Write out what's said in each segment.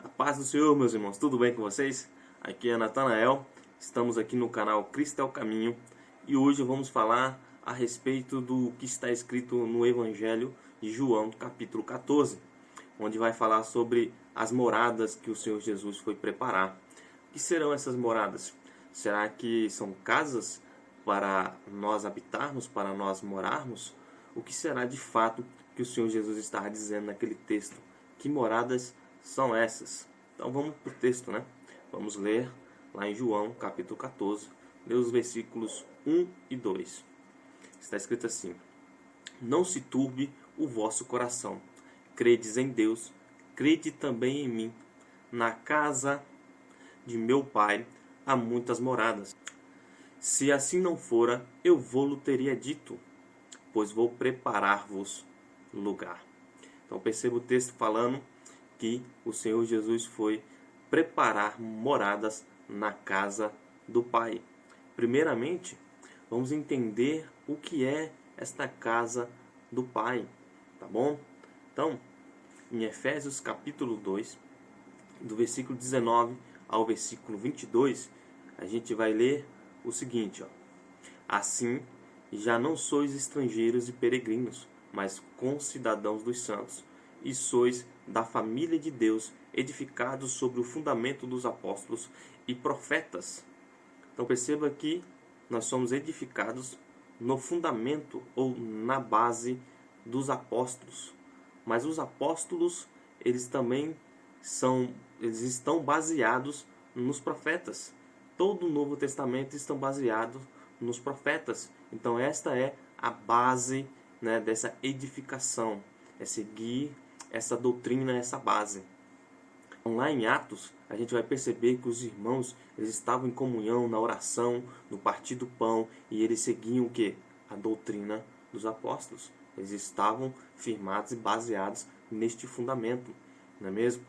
A paz do Senhor, meus irmãos, tudo bem com vocês? Aqui é Natanael, estamos aqui no canal Cristo é o Caminho e hoje vamos falar a respeito do que está escrito no Evangelho de João, capítulo 14, onde vai falar sobre as moradas que o Senhor Jesus foi preparar. O que serão essas moradas? Será que são casas para nós habitarmos, para nós morarmos? O que será de fato que o Senhor Jesus estava dizendo naquele texto? Que moradas são essas? Então vamos para o texto, né? Vamos ler lá em João, capítulo 14, ler os versículos 1 e 2. Está escrito assim: Não se turbe o vosso coração. Credes em Deus, crede também em mim. Na casa de meu Pai há muitas moradas. Se assim não fora, eu vou-lo teria dito, pois vou preparar-vos lugar. Então perceba o texto falando que o Senhor Jesus foi preparar moradas na casa do Pai. Primeiramente, vamos entender o que é esta casa do Pai, tá bom? Então, em Efésios capítulo 2, do versículo 19 ao versículo 22, a gente vai ler o seguinte, ó. Assim, já não sois estrangeiros e peregrinos, mas concidadãos dos santos, e sois da família de Deus, edificados sobre o fundamento dos apóstolos e profetas. Então perceba que nós somos edificados no fundamento ou na base dos apóstolos. Mas os apóstolos, eles também eles estão baseados nos profetas. Todo o Novo Testamento está baseado nos profetas. Então esta é a base, né, dessa edificação, é seguir essa doutrina, essa base. Então, lá em Atos, a gente vai perceber que os irmãos, eles estavam em comunhão, na oração, no partir do pão, e eles seguiam o quê? A doutrina dos apóstolos. Eles estavam firmados e baseados neste fundamento, não é mesmo?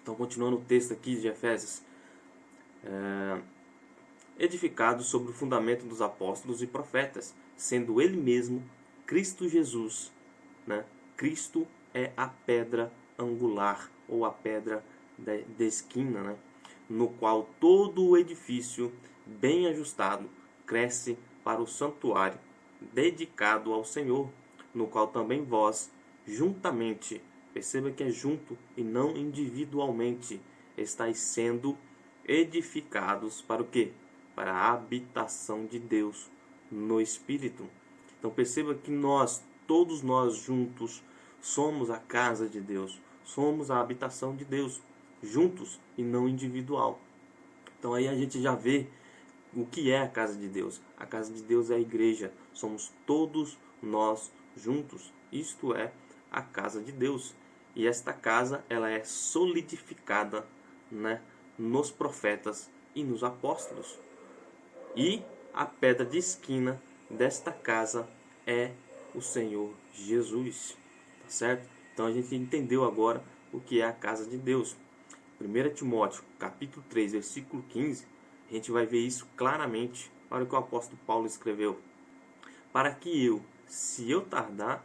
Então, continuando o texto aqui de Efésios, edificado sobre o fundamento dos apóstolos e profetas, sendo ele mesmo Cristo Jesus, né? Cristo é a pedra angular, ou a pedra de esquina, né? No qual todo o edifício, bem ajustado, cresce para o santuário, dedicado ao Senhor, no qual também vós, juntamente, perceba que é junto e não individualmente, estáis sendo edificados para o quê? Para a habitação de Deus no Espírito. Então perceba que todos nós juntos, somos a casa de Deus, somos a habitação de Deus, juntos e não individual. Então aí a gente já vê o que é a casa de Deus. A casa de Deus é a igreja, somos todos nós juntos. Isto é a casa de Deus. E esta casa, ela é solidificada, né, nos profetas e nos apóstolos. E a pedra de esquina desta casa é o Senhor Jesus, tá certo? Então a gente entendeu agora o que é a casa de Deus. 1 Timóteo, capítulo 3, versículo 15, a gente vai ver isso claramente. Olha o que o apóstolo Paulo escreveu. Para que se eu tardar,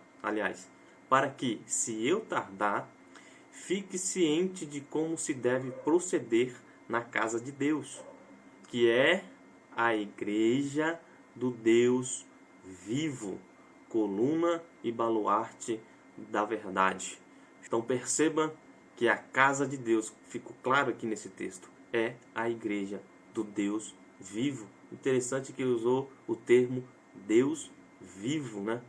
fique ciente de como se deve proceder na casa de Deus, que é a igreja do Deus vivo, coluna e baluarte da verdade. Então perceba que a casa de Deus, ficou claro aqui nesse texto, é a igreja do Deus vivo. Interessante que ele usou o termo Deus vivo, né?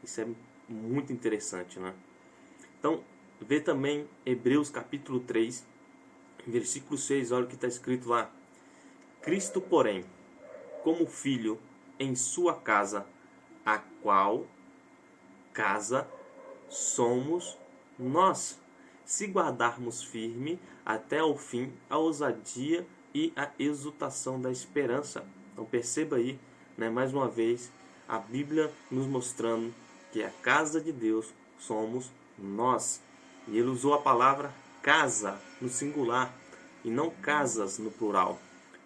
Isso é muito interessante, né? Então, vê também Hebreus capítulo 3, versículo 6, olha o que está escrito lá. Cristo, porém, como filho em sua casa, a qual casa somos nós, se guardarmos firme até ao fim a ousadia e a exultação da esperança. Então perceba aí, né, mais uma vez, a Bíblia nos mostrando que a casa de Deus somos nós. E ele usou a palavra casa no singular e não casas no plural,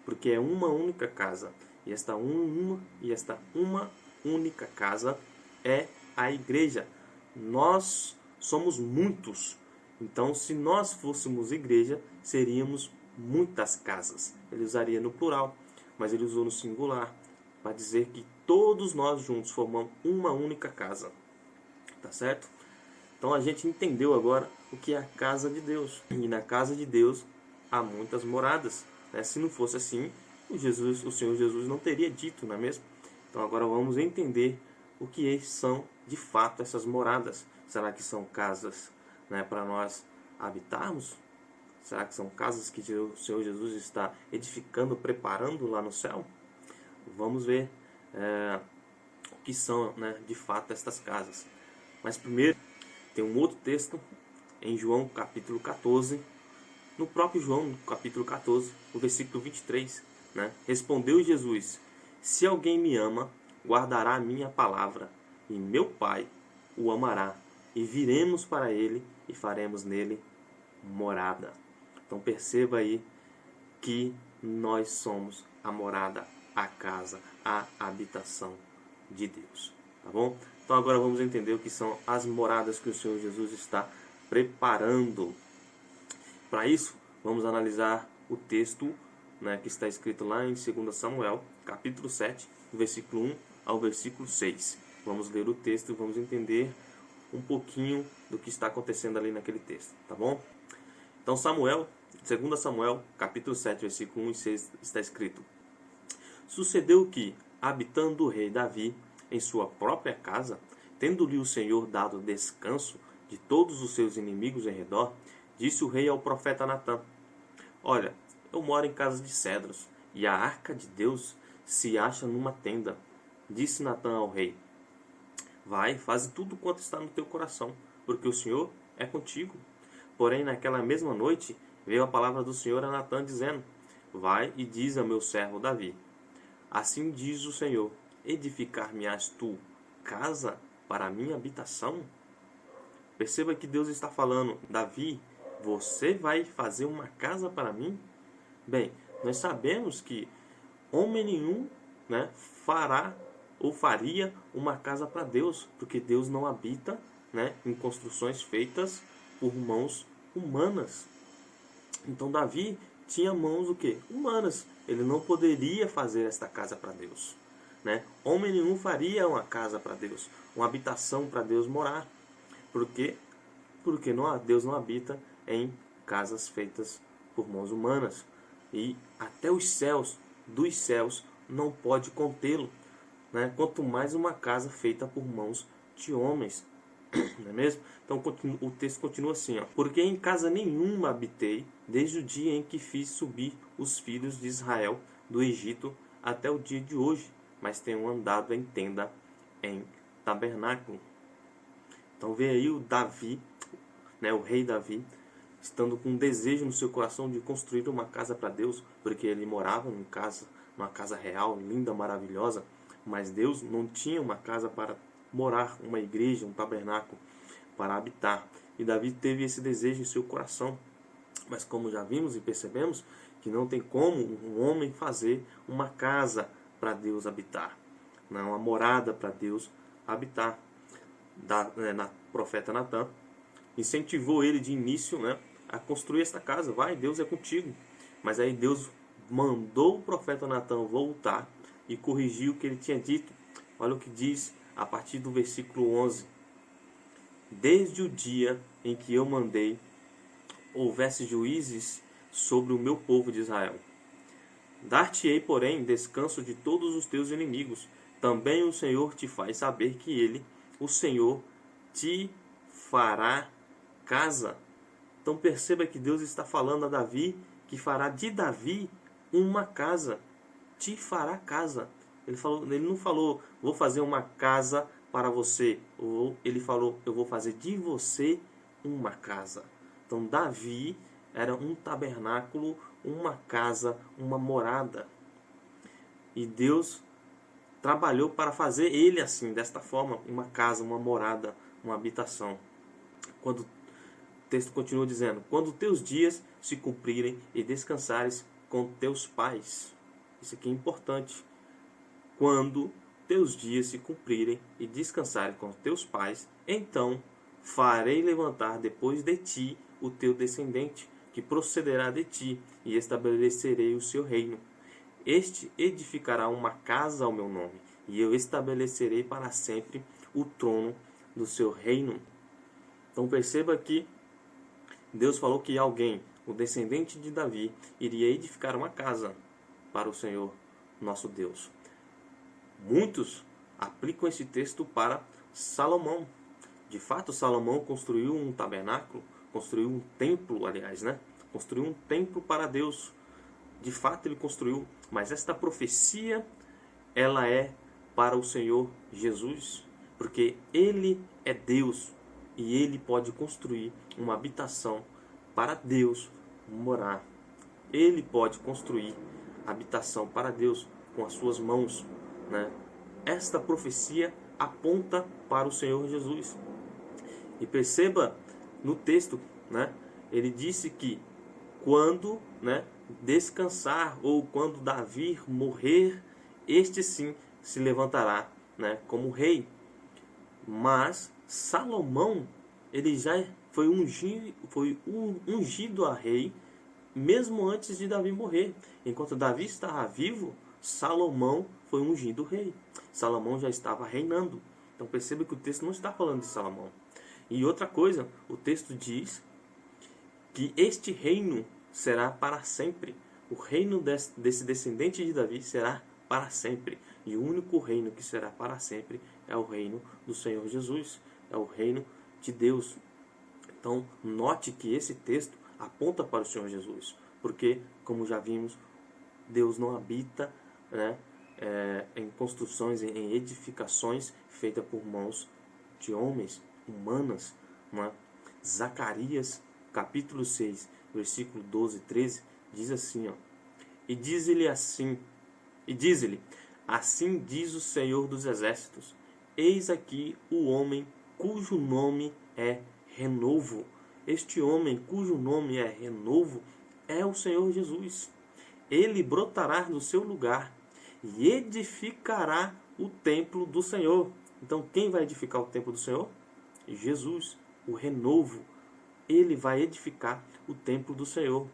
porque é uma única casa. E esta uma única casa é a igreja. Nós somos muitos Então, se nós fôssemos igreja, seríamos muitas casas. Ele usaria no plural, mas ele usou no singular, para dizer que todos nós juntos formamos uma única casa. Tá certo? Então a gente entendeu agora o que é a casa de Deus. E na casa de Deus há muitas moradas, né? Se não fosse assim, o Senhor Jesus não teria dito, não é mesmo? Então agora vamos entender o que são de fato essas moradas. Será que são casas, né, para nós habitarmos? Será que são casas que o Senhor Jesus está edificando, preparando lá no céu? Vamos ver o que são, né, de fato estas casas. Mas primeiro, tem um outro texto em João capítulo 14. No próprio João, no capítulo 14, no versículo 23, né? Respondeu Jesus: se alguém me ama, guardará a minha palavra, e meu Pai o amará, e viremos para ele e faremos nele morada. Então perceba aí que nós somos a morada, a casa, a habitação de Deus. Tá bom? Então agora vamos entender o que são as moradas que o Senhor Jesus está preparando. Para isso, vamos analisar o texto, né, que está escrito lá em 2 Samuel, capítulo 7, versículo 1 ao versículo 6. Vamos ler o texto e vamos entender um pouquinho do que está acontecendo ali naquele texto, tá bom? Então 2 Samuel, capítulo 7, versículo 1 e 6 está escrito: sucedeu que, habitando o rei Davi em sua própria casa, tendo-lhe o Senhor dado descanso de todos os seus inimigos em redor, disse o rei ao profeta Natã: olha, eu moro em casa de cedros, e a arca de Deus se acha numa tenda. Disse Natã ao rei: vai, faze tudo quanto está no teu coração, porque o Senhor é contigo. Porém, naquela mesma noite, veio a palavra do Senhor a Natã, dizendo: vai e diz a meu servo Davi: assim diz o Senhor, edificar-me-ás tu casa para a minha habitação? Perceba que Deus está falando: Davi, você vai fazer uma casa para mim? Bem, nós sabemos que homem nenhum, né, fará ou faria uma casa para Deus, porque Deus não habita, né, em construções feitas por mãos humanas. Então Davi tinha mãos o quê? Humanas. Ele não poderia fazer esta casa para Deus, né? Homem nenhum faria uma casa para Deus, uma habitação para Deus morar. Por quê? Porque Deus não habita em casas feitas por mãos humanas. E até os céus, dos céus, não pode contê-lo, né? Quanto mais uma casa feita por mãos de homens. Não é mesmo? Então o texto continua assim, ó: porque em casa nenhuma habitei, desde o dia em que fiz subir os filhos de Israel do Egito até o dia de hoje, mas tenho andado em tenda, em tabernáculo. Então vê aí o Davi, né, o rei Davi, estando com um desejo no seu coração de construir uma casa para Deus, porque ele morava numa casa real, linda, maravilhosa, mas Deus não tinha uma casa para morar, uma igreja, um tabernáculo para habitar. E Davi teve esse desejo em seu coração. Mas como já vimos e percebemos, que não tem como um homem fazer uma casa para Deus habitar, não, uma morada para Deus habitar. Na profeta Natã incentivou ele de início, né, a construir esta casa. Vai, Deus é contigo. Mas aí Deus mandou o profeta Natã voltar e corrigir o que ele tinha dito. Olha o que diz a partir do versículo 11: desde o dia em que eu mandei houvesse juízes sobre o meu povo de Israel. Dar-te-ei, porém, descanso de todos os teus inimigos. Também o Senhor te faz saber que ele, o Senhor, te fará casa. Então perceba que Deus está falando a Davi que fará de Davi uma casa. Te fará casa. Ele não falou, vou fazer uma casa para você. Ele falou, eu vou fazer de você uma casa. Então Davi era um tabernáculo, uma casa, uma morada. E Deus trabalhou para fazer ele assim, desta forma, uma casa, uma morada, uma habitação. Quando o texto continua dizendo: quando teus dias se cumprirem e descansares com teus pais. Isso aqui é importante. Quando teus dias se cumprirem e descansarem com teus pais, então farei levantar depois de ti o teu descendente, que procederá de ti, e estabelecerei o seu reino. Este edificará uma casa ao meu nome, e eu estabelecerei para sempre o trono do seu reino. Então perceba que Deus falou que alguém, o descendente de Davi, iria edificar uma casa para o Senhor nosso Deus. Muitos aplicam esse texto para Salomão. De fato, Salomão construiu um tabernáculo, construiu um templo, aliás, né? Construiu um templo para Deus. De fato, ele construiu, mas esta profecia, ela é para o Senhor Jesus, porque ele é Deus e ele pode construir uma habitação para Deus morar. Ele pode construir habitação para Deus com as suas mãos, né? Esta profecia aponta para o Senhor Jesus. E perceba no texto, né? Ele disse que quando, né, descansar, ou quando Davi morrer, este sim se levantará, né, como rei. Mas Salomão, ele já foi ungido a rei mesmo antes de Davi morrer. Enquanto Davi estava vivo, Salomão foi ungido rei. Salomão já estava reinando. Então perceba que o texto não está falando de Salomão. E outra coisa, o texto diz que este reino será para sempre. O reino desse descendente de Davi será para sempre. E o único reino que será para sempre é o reino do Senhor Jesus. É o reino de Deus. Então, note que esse texto aponta para o Senhor Jesus. Porque, como já vimos, Deus não habita, né, em construções, em edificações feitas por mãos de homens, humanas. Né? Zacarias, capítulo 6, versículo 12 e 13, diz assim, ó, e diz-lhe, assim diz o Senhor dos Exércitos, eis aqui o homem cujo nome é Renovo. Este homem cujo nome é Renovo é o Senhor Jesus. Ele brotará do seu lugar e edificará o templo do Senhor. Então quem vai edificar o templo do Senhor? Jesus, o Renovo. Ele vai edificar o templo do Senhor.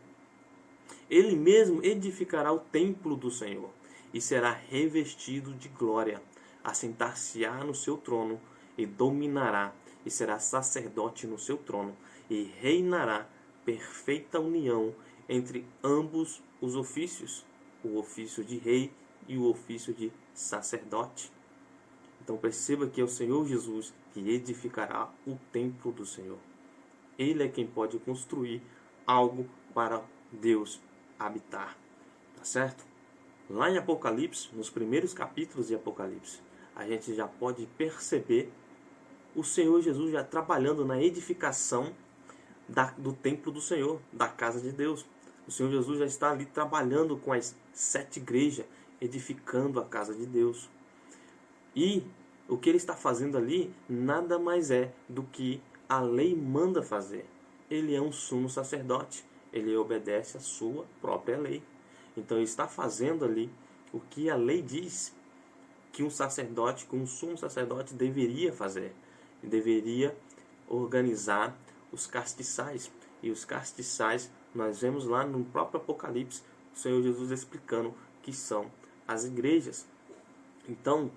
Ele mesmo edificará o templo do Senhor e será revestido de glória. Assentar-se-á no seu trono e dominará, e será sacerdote no seu trono e reinará perfeita união entre ambos os ofícios, o ofício de rei e o ofício de sacerdote. Então perceba que é o Senhor Jesus que edificará o templo do Senhor. Ele é quem pode construir algo para Deus habitar. Tá certo? Lá em Apocalipse, nos primeiros capítulos de Apocalipse, a gente já pode perceber o Senhor Jesus já trabalhando na edificação do templo do Senhor, da casa de Deus. O Senhor Jesus já está ali trabalhando com as 7 igrejas, edificando a casa de Deus. E o que ele está fazendo ali nada mais é do que a lei manda fazer. Ele é um sumo sacerdote. Ele obedece à sua própria lei. Então ele está fazendo ali o que a lei diz que um sacerdote, que um sumo sacerdote deveria fazer. Ele deveria organizar os castiçais. E os castiçais nós vemos lá no próprio Apocalipse o Senhor Jesus explicando que são as igrejas. Então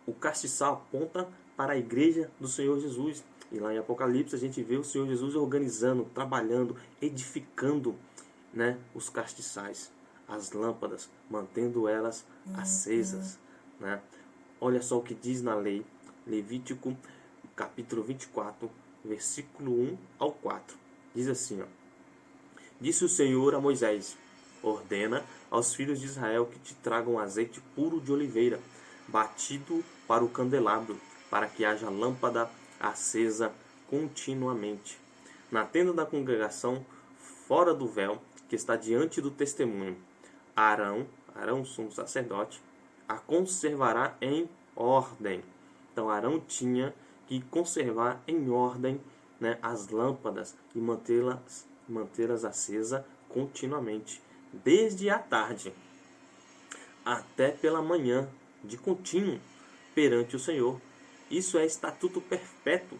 o castiçal aponta para a igreja do Senhor Jesus. E lá em Apocalipse a gente vê o Senhor Jesus organizando, trabalhando, edificando, né, os castiçais, as lâmpadas, mantendo elas acesas. Né? Olha só o que diz na lei, Levítico capítulo 24, versículo 1 ao 4. Diz assim, ó, disse o Senhor a Moisés, ordena aos filhos de Israel que te tragam azeite puro de oliveira, batido para o candelabro, para que haja lâmpada acesa continuamente. Na tenda da congregação, fora do véu, que está diante do testemunho, Arão, sumo sacerdote, a conservará em ordem. Então Arão tinha que conservar em ordem, né, as lâmpadas e mantê-las acesas continuamente, desde a tarde até pela manhã, de contínuo, perante o Senhor. Isso é estatuto perpétuo.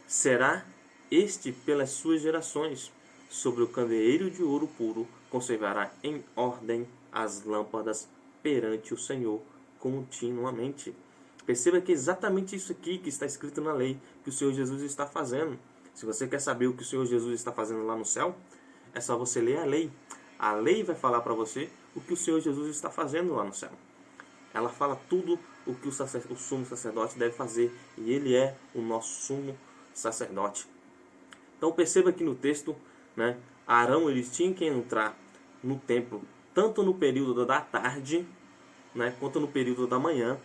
Será este pelas suas gerações. Sobre o candeeiro de ouro puro conservará em ordem as lâmpadas perante o Senhor continuamente. Perceba que é exatamente isso aqui que está escrito na lei, que o Senhor Jesus está fazendo. Se você quer saber o que o Senhor Jesus está fazendo lá no céu, é só você ler a lei. A lei vai falar para você o que o Senhor Jesus está fazendo lá no céu. Ela fala tudo o que o sumo sacerdote deve fazer, e ele é o nosso sumo sacerdote. Então perceba que no texto, né, Arão, eles tinham que entrar no templo tanto no período da tarde, né, quanto no período da manhã.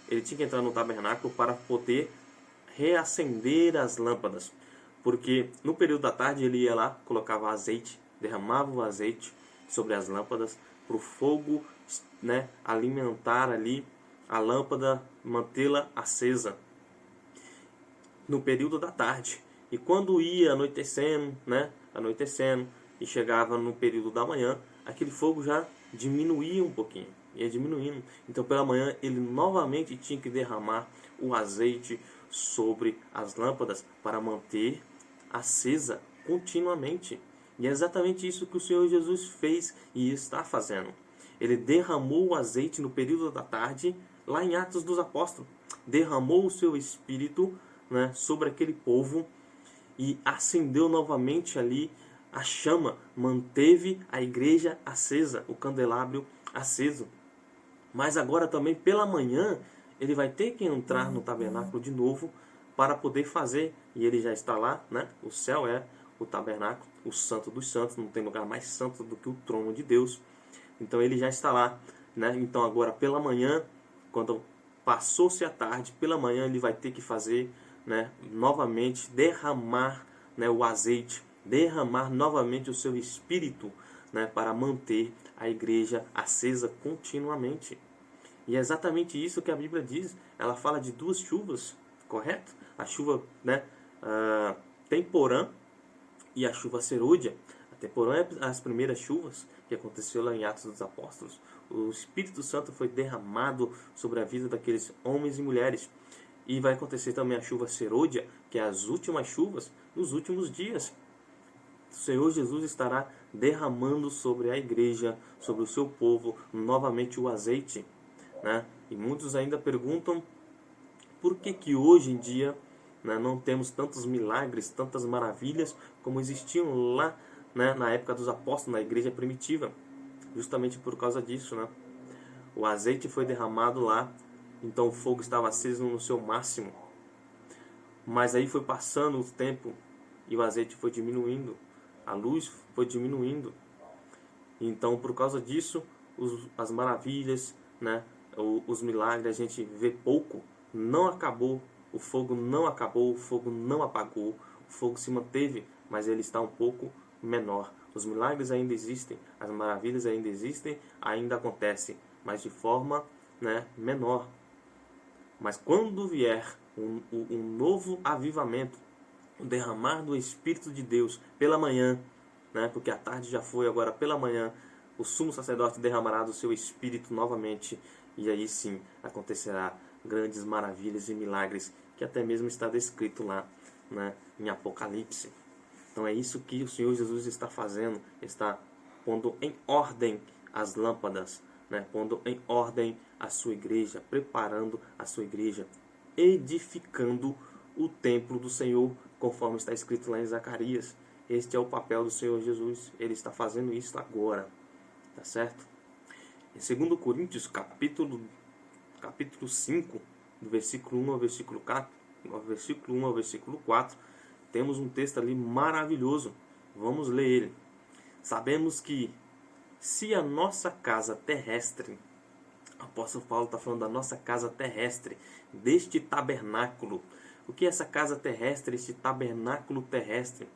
Ele tinha que entrar no tabernáculo para poder reacender as lâmpadas, porque no período da tarde ele ia lá, colocava azeite, derramava o azeite sobre as lâmpadas para o fogo, né, alimentar ali a lâmpada, mantê-la acesa no período da tarde. E quando ia anoitecendo, né, e chegava no período da manhã, aquele fogo já diminuía um pouquinho, ia diminuindo. Então pela manhã ele novamente tinha que derramar o azeite sobre as lâmpadas para manter acesa continuamente. E é exatamente isso que o Senhor Jesus fez e está fazendo. Ele derramou o azeite no período da tarde, lá em Atos dos Apóstolos. Derramou o seu Espírito, né, sobre aquele povo e acendeu novamente ali a chama. Manteve a igreja acesa, o candelabro aceso. Mas agora também pela manhã ele vai ter que entrar no tabernáculo de novo para poder fazer. E ele já está lá, né? O céu é o tabernáculo, o santo dos santos. Não tem lugar mais santo do que o trono de Deus. Então ele já está lá, né? Então agora pela manhã, quando passou-se a tarde, pela manhã ele vai ter que fazer, né, novamente derramar, né, o azeite, derramar novamente o seu espírito, né, para manter a igreja acesa continuamente. E é exatamente isso que a Bíblia diz. Ela fala de duas chuvas, correto? A chuva, né, temporã e a chuva serôdia. A temporã é as primeiras chuvas que aconteceu lá em Atos dos Apóstolos. O Espírito Santo foi derramado sobre a vida daqueles homens e mulheres. E vai acontecer também a chuva serôdia, que é as últimas chuvas nos últimos dias. O Senhor Jesus estará derramando sobre a igreja, sobre o seu povo, novamente o azeite, né? E muitos ainda perguntam por que hoje em dia, né, não temos tantos milagres, tantas maravilhas como existiam lá, né, na época dos apóstolos, na igreja primitiva. Justamente por causa disso, né? O azeite foi derramado lá, então o fogo estava aceso no seu máximo. Mas aí foi passando o tempo e o azeite foi diminuindo, a luz foi diminuindo. Então por causa disso, as maravilhas, né, os milagres a gente vê pouco. Não acabou, o fogo não acabou, o fogo não apagou, o fogo se manteve, mas ele está um pouco menor. Os milagres ainda existem, as maravilhas ainda existem, ainda acontecem, mas de forma, né, menor. Mas quando vier um novo avivamento, o derramar do Espírito de Deus pela manhã, né, porque a tarde já foi, agora pela manhã, o sumo sacerdote derramará do seu Espírito novamente, e aí sim acontecerá grandes maravilhas e milagres, que até mesmo está descrito lá, né, em Apocalipse. Então é isso que o Senhor Jesus está fazendo, está pondo em ordem as lâmpadas, né, pondo em ordem a sua igreja, preparando a sua igreja, edificando o templo do Senhor, conforme está escrito lá em Zacarias. Este é o papel do Senhor Jesus, ele está fazendo isso agora, tá certo? Em 2 Coríntios, capítulo 5, do versículo 1 ao versículo 4, temos um texto ali maravilhoso. Vamos ler ele. Sabemos que se a nossa casa terrestre, o apóstolo Paulo está falando da nossa casa terrestre, deste tabernáculo. O que é essa casa terrestre, este tabernáculo terrestre?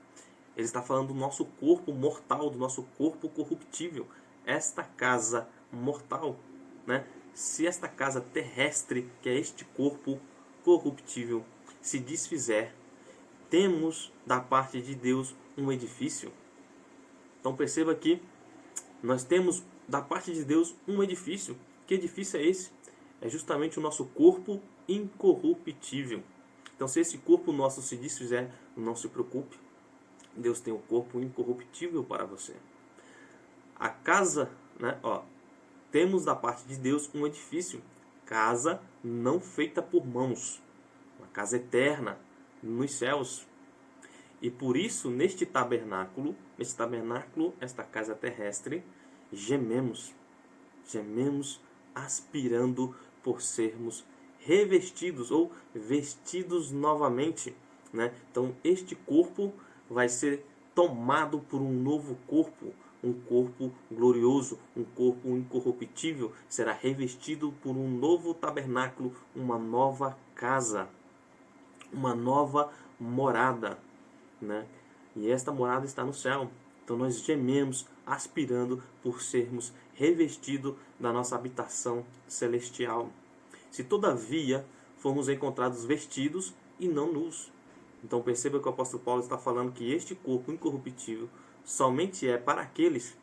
Ele está falando do nosso corpo mortal, do nosso corpo corruptível. Esta casa mortal, né? Se esta casa terrestre, que é este corpo corruptível, se desfizer, temos da parte de Deus um edifício. Então perceba que nós temos da parte de Deus um edifício. Que edifício é esse? É justamente o nosso corpo incorruptível. Então, se esse corpo nosso se desfizer, não se preocupe. Deus tem um corpo incorruptível para você. A casa, né, temos da parte de Deus um edifício, casa não feita por mãos, uma casa eterna nos céus. E por isso, neste tabernáculo, esta casa terrestre, gememos aspirando por sermos revestidos ou vestidos novamente, né? Então, este corpo vai ser tomado por um novo corpo, um corpo glorioso, um corpo incorruptível, será revestido por um novo tabernáculo, uma nova casa, uma nova morada, né? E esta morada está no céu. Então nós gememos aspirando por sermos revestidos da nossa habitação celestial. Se todavia formos encontrados vestidos e não nus. Então perceba que o apóstolo Paulo está falando que este corpo incorruptível somente é para aqueles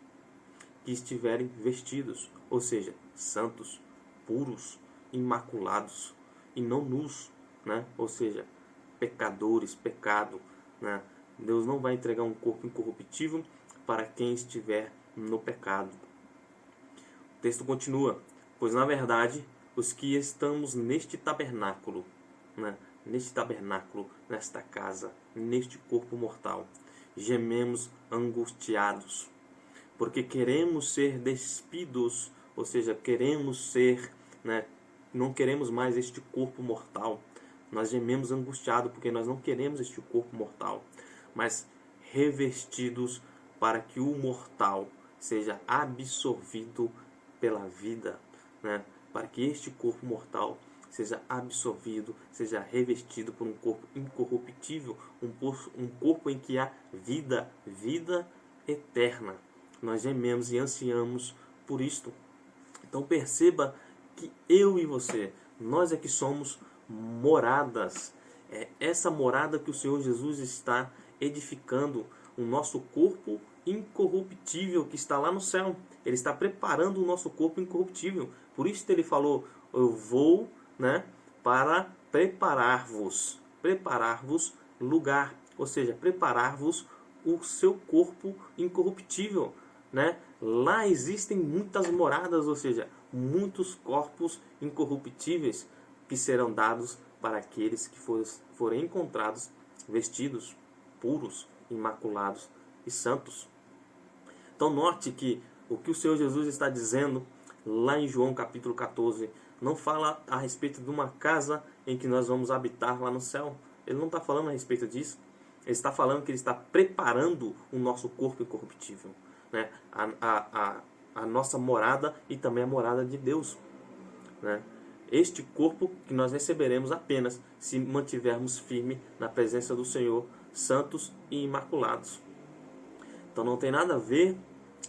que estiverem vestidos, ou seja, santos, puros, imaculados e não nus, né? Ou seja, pecadores, pecado, né? Deus não vai entregar um corpo incorruptível para quem estiver no pecado. O texto continua: pois na verdade, os que estamos neste tabernáculo, né? Neste tabernáculo, nesta casa, neste corpo mortal, gememos angustiados, porque queremos ser despidos, ou seja, queremos ser, né? Não queremos mais este corpo mortal. Nós gememos angustiados porque nós não queremos este corpo mortal, mas revestidos para que o mortal seja absorvido pela vida, né? Para que este corpo mortal seja absorvido, seja revestido por um corpo incorruptível, um corpo em que há vida eterna. Nós gememos e ansiamos por isto. Então perceba que eu e você, nós é que somos moradas. É essa morada que o Senhor Jesus está edificando, o nosso corpo incorruptível que está lá no céu. Ele está preparando o nosso corpo incorruptível. Por isso ele falou: eu vou, né, para preparar-vos lugar, ou seja, preparar-vos o seu corpo incorruptível, né? Lá existem muitas moradas, ou seja, muitos corpos incorruptíveis que serão dados para aqueles que forem encontrados vestidos, puros, imaculados e santos. Então note que o que o Senhor Jesus está dizendo lá em João capítulo 14 não fala a respeito de uma casa em que nós vamos habitar lá no céu. Ele não está falando a respeito disso. Ele está falando que ele está preparando o nosso corpo incorruptível, né? A nossa morada e também a morada de Deus, né? Este corpo que nós receberemos apenas se mantivermos firme na presença do Senhor, santos e imaculados. Então não tem nada a ver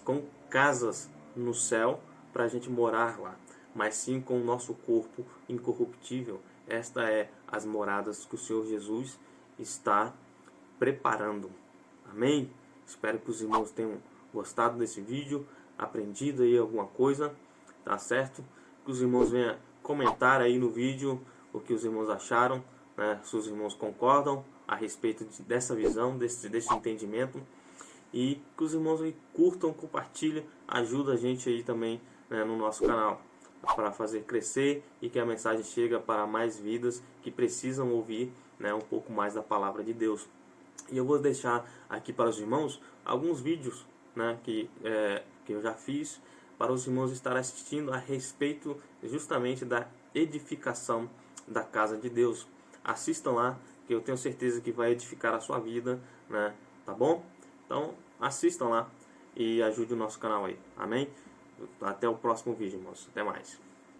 com casas no céu para a gente morar lá, mas sim com o nosso corpo incorruptível. Esta é as moradas que o Senhor Jesus está preparando. Amém? Espero que os irmãos tenham gostado desse vídeo, aprendido aí alguma coisa, tá certo? Que os irmãos venham comentar aí no vídeo o que os irmãos acharam, né? Se os irmãos concordam a respeito dessa visão, desse entendimento, e que os irmãos aí curtam, compartilhem, ajuda a gente aí também, né, no nosso canal, para fazer crescer e que a mensagem chegue para mais vidas que precisam ouvir, né, um pouco mais da palavra de Deus. E eu vou deixar aqui para os irmãos alguns vídeos, né, que eu já fiz para os irmãos estarem assistindo a respeito justamente da edificação da casa de Deus. Assistam lá, que eu tenho certeza que vai edificar a sua vida, né? Tá bom? Então assistam lá e ajude o nosso canal aí. Amém? Até o próximo vídeo, irmãos. Até mais.